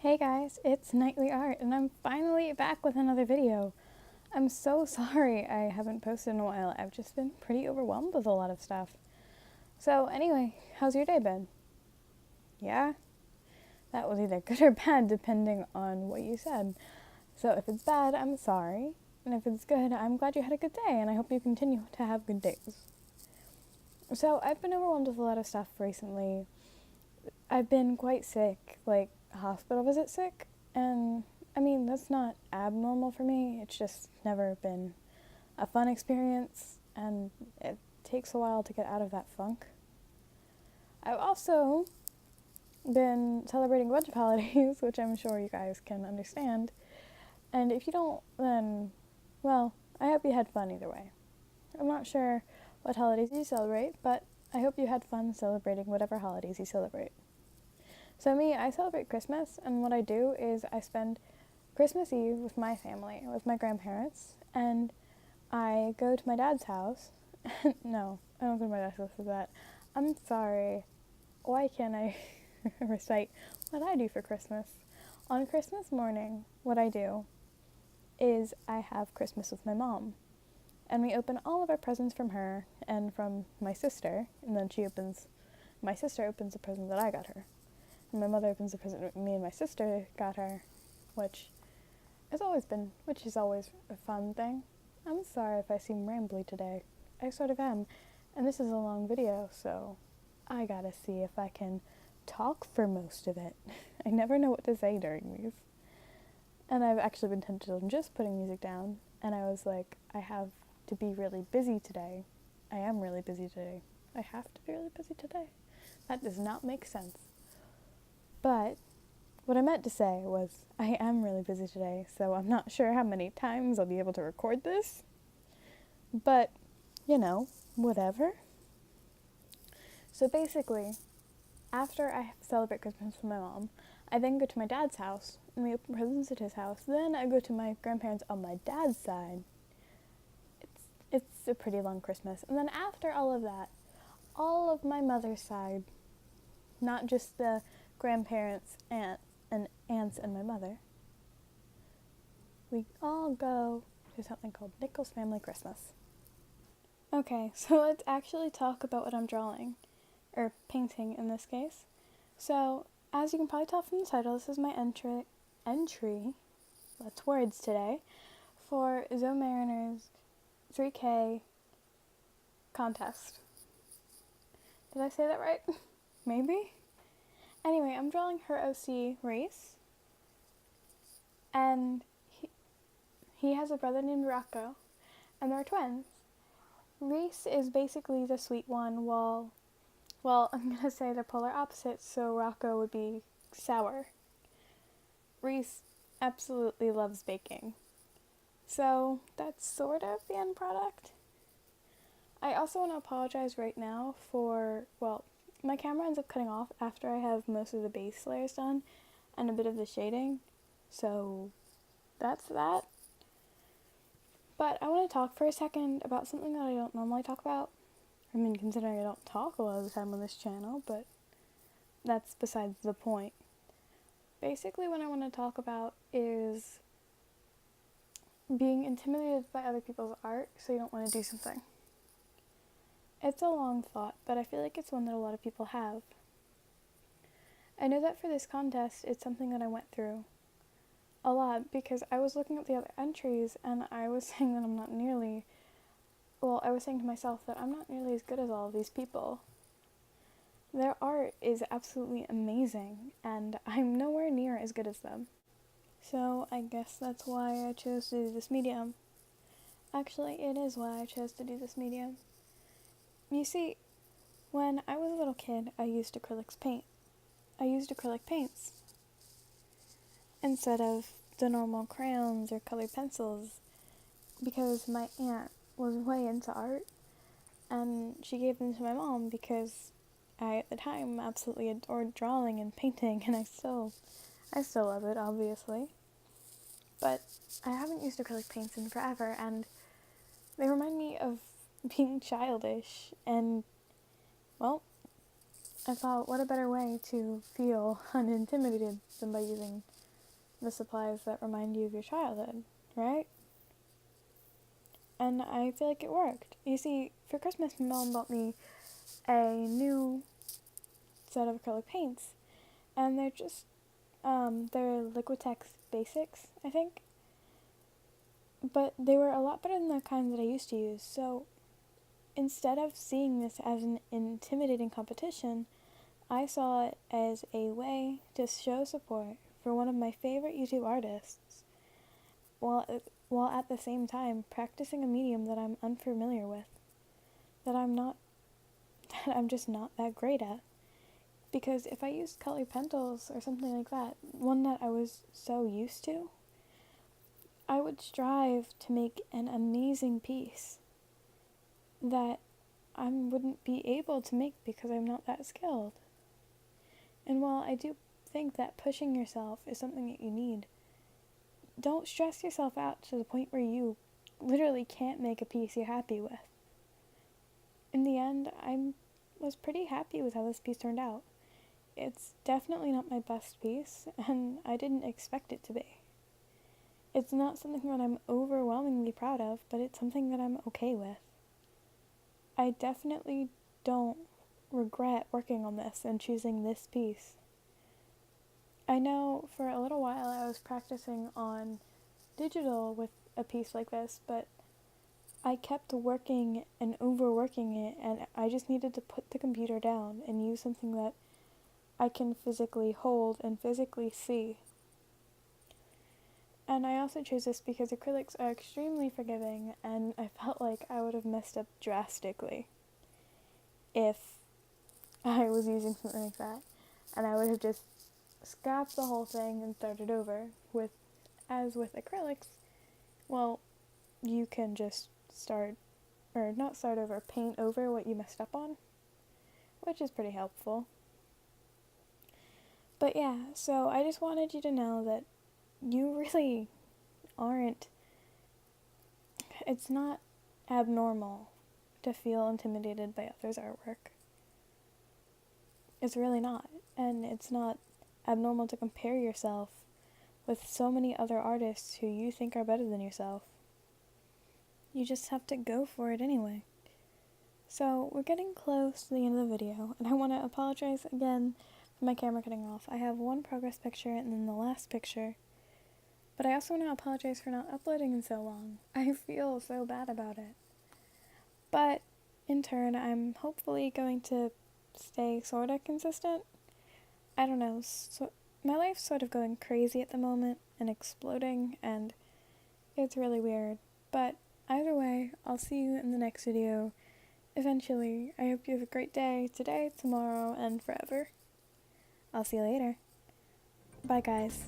Hey guys, it's Nightly Art, and I'm finally back with another video. I'm so sorry I haven't posted in a while. I've just been pretty overwhelmed with a lot of stuff. So anyway, how's your day been? Yeah? That was either good or bad depending on what you said. So if it's bad, I'm sorry. And if it's good, I'm glad you had a good day, and I hope you continue to have good days. So I've been overwhelmed with a lot of stuff recently. I've been quite sick, like hospital visit sick, and I mean, that's not abnormal for me. It's just never been a fun experience, and it takes a while to get out of that funk. I've also been celebrating a bunch of holidays, which I'm sure you guys can understand. And if you don't, then, well, I hope you had fun either way. I'm not sure what holidays you celebrate, but I hope you had fun celebrating whatever holidays you celebrate. So me, I celebrate Christmas, and what I do is I spend Christmas Eve with my family, with my grandparents, and I go to my dad's house. No, I don't go to my dad's house for that. I'm sorry. Why can't I recite what I do for Christmas? On Christmas morning, what I do is I have Christmas with my mom. And we open all of our presents from her and from my sister, and then my sister opens the present that I got her. And my mother opens the present me and my sister got her, which is always a fun thing. I'm sorry if I seem rambly today. I sort of am. And this is a long video, so I gotta see if I can talk for most of it. I never know what to say during these. And I've actually been tempted on just putting music down, and I was like, I have to be really busy today. I am really busy today. I have to be really busy today. That does not make sense. But what I meant to say was, I am really busy today, so I'm not sure how many times I'll be able to record this. But, whatever. So basically, after I celebrate Christmas with my mom, I then go to my dad's house, and we open presents at his house. Then I go to my grandparents on my dad's side. It's a pretty long Christmas. And then after all of that, all of my mother's side, not just the grandparents, aunts and my mother, we all go to something called Nichols Family Christmas. Okay, so let's actually talk about what I'm drawing, or painting in this case. So, as you can probably tell from the title, this is my entry, that's words today, for Mariner's 3K contest. Did I say that right? Maybe? Anyway, I'm drawing her OC, Reese, and he has a brother named Rocco, and they're twins. Reese is basically the sweet one, while, I'm going to say they're polar opposites, so Rocco would be sour. Reese absolutely loves baking. So that's sort of the end product. I also want to apologize right now for, my camera ends up cutting off after I have most of the base layers done and a bit of the shading, so that's that. But I want to talk for a second about something that I don't normally talk about. I mean, considering I don't talk a lot of the time on this channel, but that's besides the point. Basically, what I want to talk about is being intimidated by other people's art, so you don't want to do something. It's a long thought, but I feel like it's one that a lot of people have. I know that for this contest, it's something that I went through a lot, because I was looking at the other entries, and I was saying that I was saying to myself that I'm not nearly as good as all of these people. Their art is absolutely amazing, and I'm nowhere near as good as them. So I guess that's why I chose to do this medium. Actually, it is why I chose to do this medium. You see, when I was a little kid, I used acrylic paints instead of the normal crayons or colored pencils, because my aunt was way into art, and she gave them to my mom because I, at the time, absolutely adored drawing and painting, and I still love it, obviously. But I haven't used acrylic paints in forever, and they remind me of being childish, and, I thought, what a better way to feel unintimidated than by using the supplies that remind you of your childhood, right? And I feel like it worked. You see, for Christmas, my mom bought me a new set of acrylic paints, and they're Liquitex Basics, I think. But they were a lot better than the kinds that I used to use, so instead of seeing this as an intimidating competition, I saw it as a way to show support for one of my favorite YouTube artists, while at the same time practicing a medium that I'm unfamiliar with, that I'm just not that great at. Because if I used colored pencils or something like that, one that I was so used to, I would strive to make an amazing piece that I wouldn't be able to make because I'm not that skilled. And while I do think that pushing yourself is something that you need, don't stress yourself out to the point where you literally can't make a piece you're happy with. In the end, I was pretty happy with how this piece turned out. It's definitely not my best piece, and I didn't expect it to be. It's not something that I'm overwhelmingly proud of, but it's something that I'm okay with. I definitely don't regret working on this and choosing this piece. I know for a little while I was practicing on digital with a piece like this, but I kept working and overworking it, and I just needed to put the computer down and use something that I can physically hold and physically see. And I also chose this because acrylics are extremely forgiving, and I felt like I would have messed up drastically if I was using something like that. And I would have just scrapped the whole thing and started over. As with acrylics, well, you can just not start over, paint over what you messed up on, which is pretty helpful. But yeah, so I just wanted you to know that you really aren't, it's not abnormal to feel intimidated by others' artwork. It's really not. And it's not abnormal to compare yourself with so many other artists who you think are better than yourself. You just have to go for it anyway. So we're getting close to the end of the video, and I want to apologize again for my camera cutting off. I have one progress picture and then the last picture, but I also want to apologize for not uploading in so long. I feel so bad about it. But in turn, I'm hopefully going to stay sort of consistent. I don't know, so my life's sort of going crazy at the moment and exploding, and it's really weird. But either way, I'll see you in the next video eventually. I hope you have a great day today, tomorrow, and forever. I'll see you later. Bye, guys.